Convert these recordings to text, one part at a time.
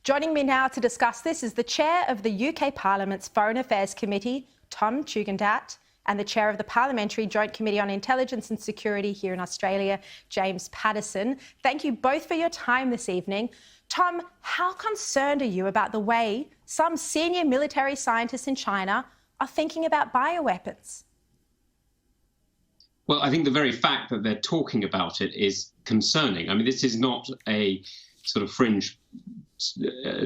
Joining me now to discuss this is the Chair of the UK Parliament's Foreign Affairs Committee, Tom Tugendhat, and the Chair of the Parliamentary Joint Committee on Intelligence and Security here in Australia, James Paterson. Thank you both for your time this evening. Tom, how concerned are you about the way some senior military scientists in China are thinking about bioweapons? Well, I think the very fact that they're talking about it is concerning. I mean, this is not a sort of fringe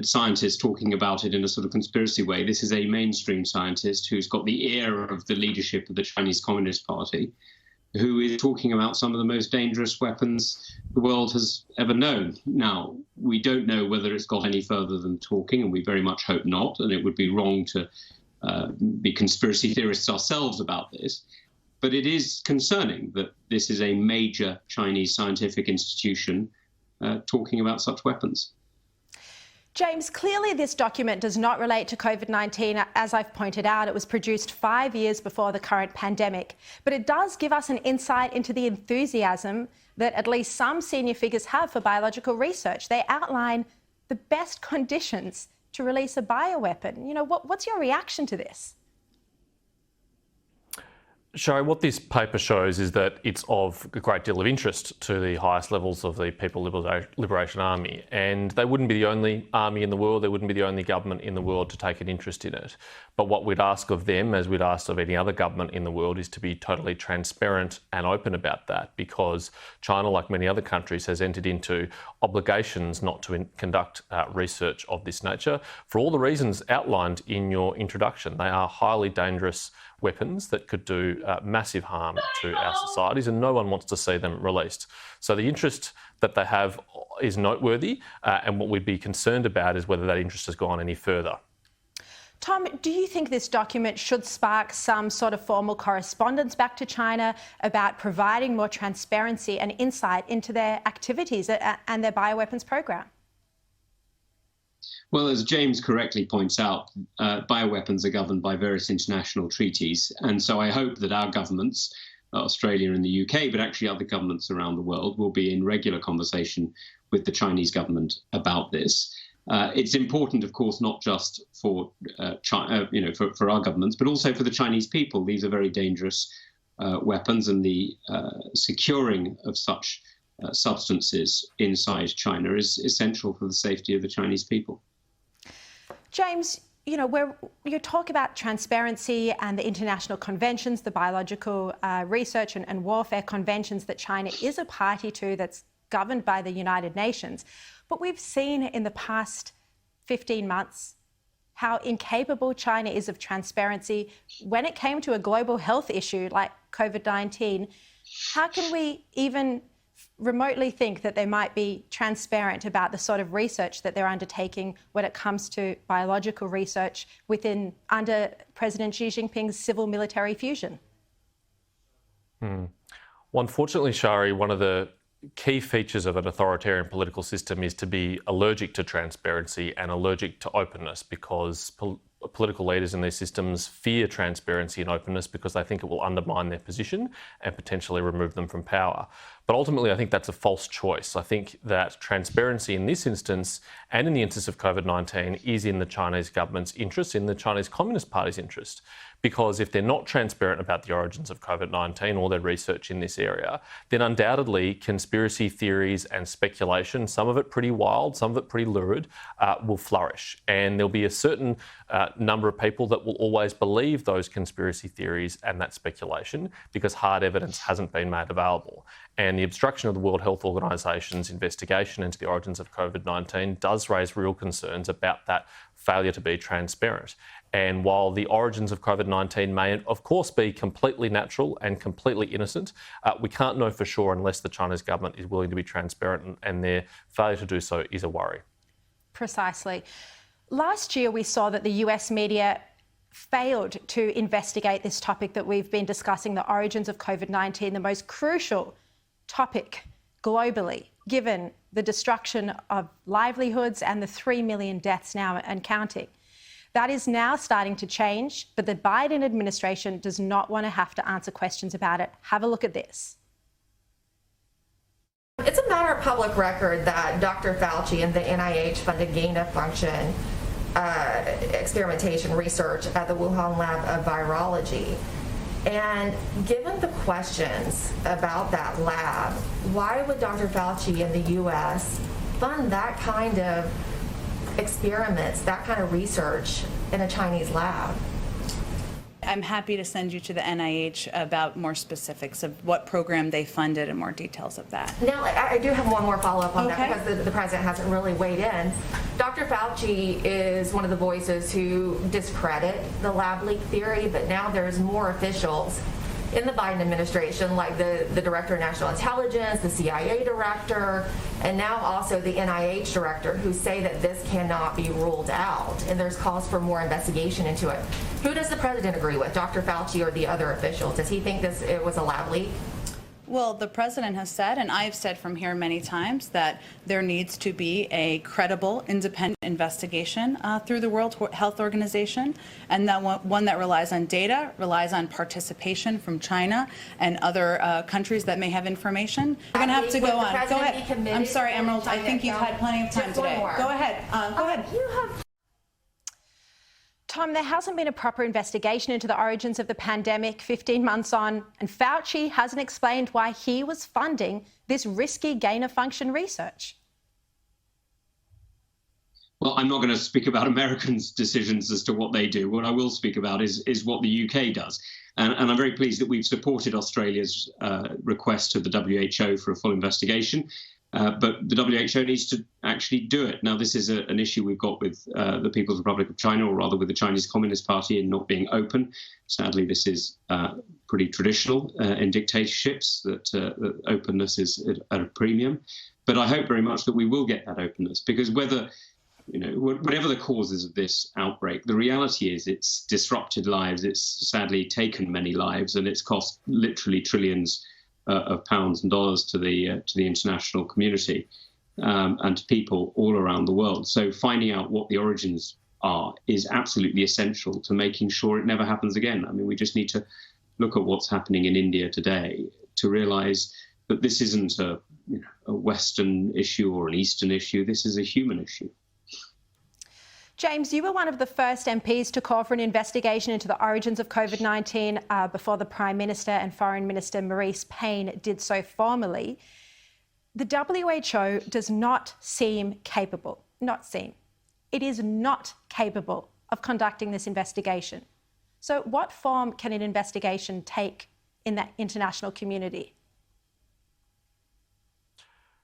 scientist talking about it in a sort of conspiracy way. This is a mainstream scientist who's got the ear of the leadership of the Chinese Communist Party, who is talking about some of the most dangerous weapons the world has ever known. Now, we don't know whether it's got any further than talking, and we very much hope not, and it would be wrong to be conspiracy theorists ourselves about this. But it is concerning that this is a major Chinese scientific institution talking about such weapons. James, clearly this document does not relate to COVID-19. As I've pointed out, it was produced 5 years before the current pandemic. But it does give us an insight into the enthusiasm that at least some senior figures have for biological research. They outline the best conditions to release a bioweapon. You know, what's your reaction to this? Sharri, what this paper shows is that it's of a great deal of interest to the highest levels of the People's Liberation Army, and they wouldn't be the only army in the world, they wouldn't be the only government in the world to take an interest in it. But what we'd ask of them, as we'd ask of any other government in the world, is to be totally transparent and open about that, because China, like many other countries, has entered into obligations not to conduct research of this nature for all the reasons outlined in your introduction. They are highly dangerous weapons that could do massive harm to our societies, and no one wants to see them released. So the interest that they have is noteworthy, and what we'd be concerned about is whether that interest has gone any further. Tom, do you think this document should spark some sort of formal correspondence back to China about providing more transparency and insight into their activities and their bioweapons program? Well, as James correctly points out, bioweapons are governed by various international treaties. And so I hope that our governments, Australia and the UK, but actually other governments around the world, will be in regular conversation with the Chinese government about this. It's important, of course, not just for China, for our governments, but also for the Chinese people. These are very dangerous weapons, and the securing of such substances inside China is essential for the safety of the Chinese people. James, you know, you talk about transparency and the international conventions, the biological research and warfare conventions that China is a party to, that's governed by the United Nations. But we've seen in the past 15 months how incapable China is of transparency. When it came to a global health issue like COVID-19, how can we even remotely think that they might be transparent about the sort of research that they're undertaking when it comes to biological research under President Xi Jinping's civil-military fusion? Well, unfortunately, Sharri, one of the key features of an authoritarian political system is to be allergic to transparency and allergic to openness, because political leaders in these systems fear transparency and openness because they think it will undermine their position and potentially remove them from power. But ultimately, I think that's a false choice. I think that transparency in this instance and in the instance of COVID-19 is in the Chinese government's interest, in the Chinese Communist Party's interest. Because if they're not transparent about the origins of COVID-19 or their research in this area, then undoubtedly conspiracy theories and speculation, some of it pretty wild, some of it pretty lurid, will flourish. And there'll be a certain number of people that will always believe those conspiracy theories and that speculation because hard evidence hasn't been made available. And the obstruction of the World Health Organisation's investigation into the origins of COVID-19 does raise real concerns about that failure to be transparent. And while the origins of COVID-19 may, of course, be completely natural and completely innocent, we can't know for sure unless the Chinese government is willing to be transparent, and their failure to do so is a worry. Precisely. Last year, we saw that the US media failed to investigate this topic that we've been discussing, the origins of COVID-19, the most crucial topic globally, given the destruction of livelihoods and the 3 million deaths now and counting. That is now starting to change, but the Biden administration does not want to have to answer questions about it. Have a look at this. It's a matter of public record that Dr. Fauci and the NIH funded gain-of-function experimentation research at the Wuhan lab of virology. And given the questions about that lab, why would Dr. Fauci in the U.S. fund that kind of experiments, that kind of research in a Chinese lab? I'm happy to send you to the NIH about more specifics of what program they funded and more details of that. Now, I do have one more follow-up on Okay. that because the president hasn't really weighed in. Dr. Fauci is one of the voices who discredit the lab leak theory, but now there's more officials in the Biden administration, like the Director of National Intelligence, the CIA Director, and now also the NIH Director, who say that this cannot be ruled out, and there's calls for more investigation into it. Who does the president agree with, Dr. Fauci or the other officials? Does he think it was a lab leak? Well, the president has said, and I've said from here many times, that there needs to be a credible, independent investigation through the World Health Organization, and that one that relies on data, relies on participation from China and other countries that may have information. We're going to have to go on. Go ahead. I'm sorry, Emerald. I think you've had plenty of time today. Go ahead. Go ahead. Tom, there hasn't been a proper investigation into the origins of the pandemic 15 months on, and Fauci hasn't explained why he was funding this risky gain-of-function research. Well, I'm not going to speak about Americans' decisions as to what they do. What I will speak about is what the UK does. And I'm very pleased that we've supported Australia's request to the WHO for a full investigation. But the WHO needs to actually do it. Now, this is an issue we've got with the People's Republic of China, or rather with the Chinese Communist Party, in not being open. Sadly, this is pretty traditional in dictatorships, that openness is at a premium. But I hope very much that we will get that openness, because whatever the causes of this outbreak, the reality is it's disrupted lives, it's sadly taken many lives, and it's cost literally trillions of pounds and dollars to the international community and to people all around the world. So finding out what the origins are is absolutely essential to making sure it never happens again. I mean, we just need to look at what's happening in India today to realize that this isn't a Western issue or an Eastern issue. This is a human issue. James, you were one of the first MPs to call for an investigation into the origins of COVID-19 before the Prime Minister and Foreign Minister Maurice Payne did so formally. The WHO does not seem capable, it is not capable of conducting this investigation. So what form can an investigation take in that international community?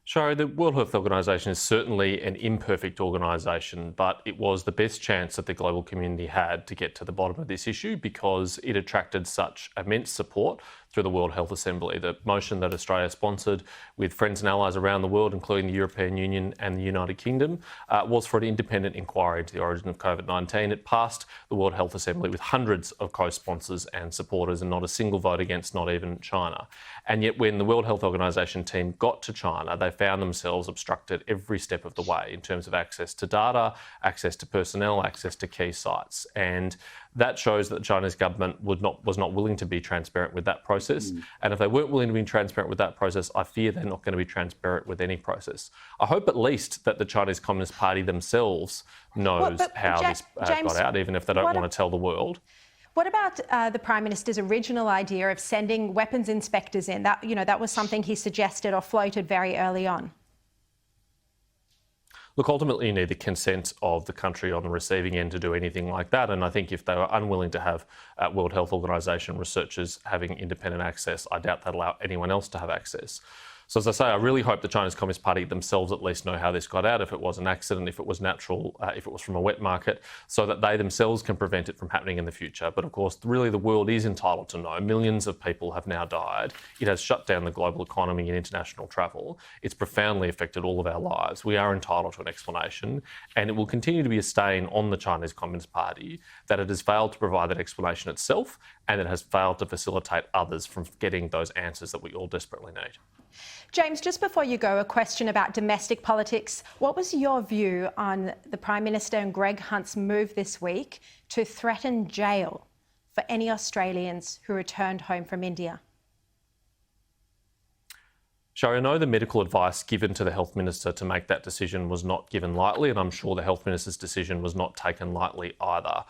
Sharri, the World Health Organization is certainly an imperfect organisation, but it was the best chance that the global community had to get to the bottom of this issue, because it attracted such immense support through the World Health Assembly. The motion that Australia sponsored with friends and allies around the world, including the European Union and the United Kingdom, was for an independent inquiry into the origin of COVID-19. It passed the World Health Assembly with hundreds of co-sponsors and supporters, and not a single vote against, not even China. And yet when the World Health Organization team got to China, they found themselves obstructed every step of the way in terms of access to data, access to personnel, access to key sites. And that shows that the Chinese government was not willing to be transparent with that process. And if they weren't willing to be transparent with that process, I fear they're not going to be transparent with any process. I hope at least that the Chinese Communist Party themselves knows how this James, got out, even if they don't want to tell the world. What about the Prime Minister's original idea of sending weapons inspectors in? That was something he suggested or floated very early on. Look, ultimately you need the consent of the country on the receiving end to do anything like that. And I think if they were unwilling to have World Health Organization researchers having independent access, I doubt they'd allow anyone else to have access. So as I say, I really hope the Chinese Communist Party themselves at least know how this got out, if it was an accident, if it was natural, if it was from a wet market, so that they themselves can prevent it from happening in the future. But of course, really the world is entitled to know. Millions of people have now died. It has shut down the global economy and international travel. It's profoundly affected all of our lives. We are entitled to an explanation, and it will continue to be a stain on the Chinese Communist Party that it has failed to provide that explanation itself, and it has failed to facilitate others from getting those answers that we all desperately need. James, just before you go, a question about domestic politics. What was your view on the Prime Minister and Greg Hunt's move this week to threaten jail for any Australians who returned home from India? Sharri, I know the medical advice given to the Health Minister to make that decision was not given lightly, and I'm sure the Health Minister's decision was not taken lightly either.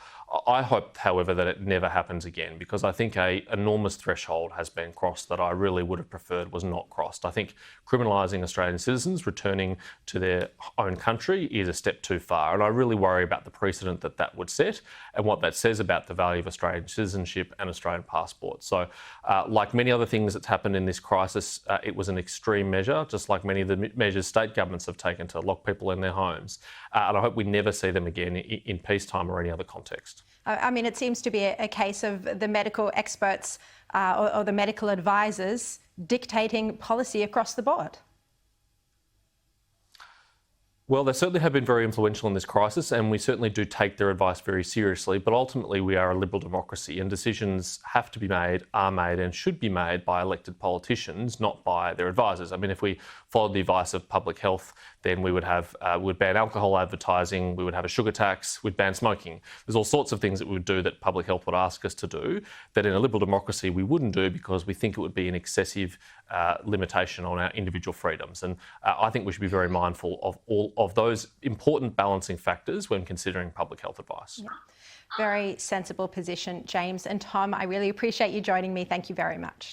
I hope, however, that it never happens again, because I think an enormous threshold has been crossed that I really would have preferred was not crossed. I think criminalising Australian citizens returning to their own country is a step too far, and I really worry about the precedent that that would set and what that says about the value of Australian citizenship and Australian passports. So, like many other things that's happened in this crisis, it was an extreme measure, just like many of the measures state governments have taken to lock people in their homes. And I hope we never see them again in peacetime or any other context. I mean, it seems to be a case of the medical experts or the medical advisors dictating policy across the board. Well, they certainly have been very influential in this crisis, and we certainly do take their advice very seriously. But ultimately, we are a liberal democracy, and decisions have to be made, are made, and should be made by elected politicians, not by their advisors. I mean, if we followed the advice of public health, then we would have would ban alcohol advertising, we would have a sugar tax, we'd ban smoking. There's all sorts of things that we would do that public health would ask us to do that in a liberal democracy we wouldn't do, because we think it would be an excessive limitation on our individual freedoms. And I think we should be very mindful of all of those important balancing factors when considering public health advice. Yeah. Very sensible position, James. And Tom, I really appreciate you joining me. Thank you very much.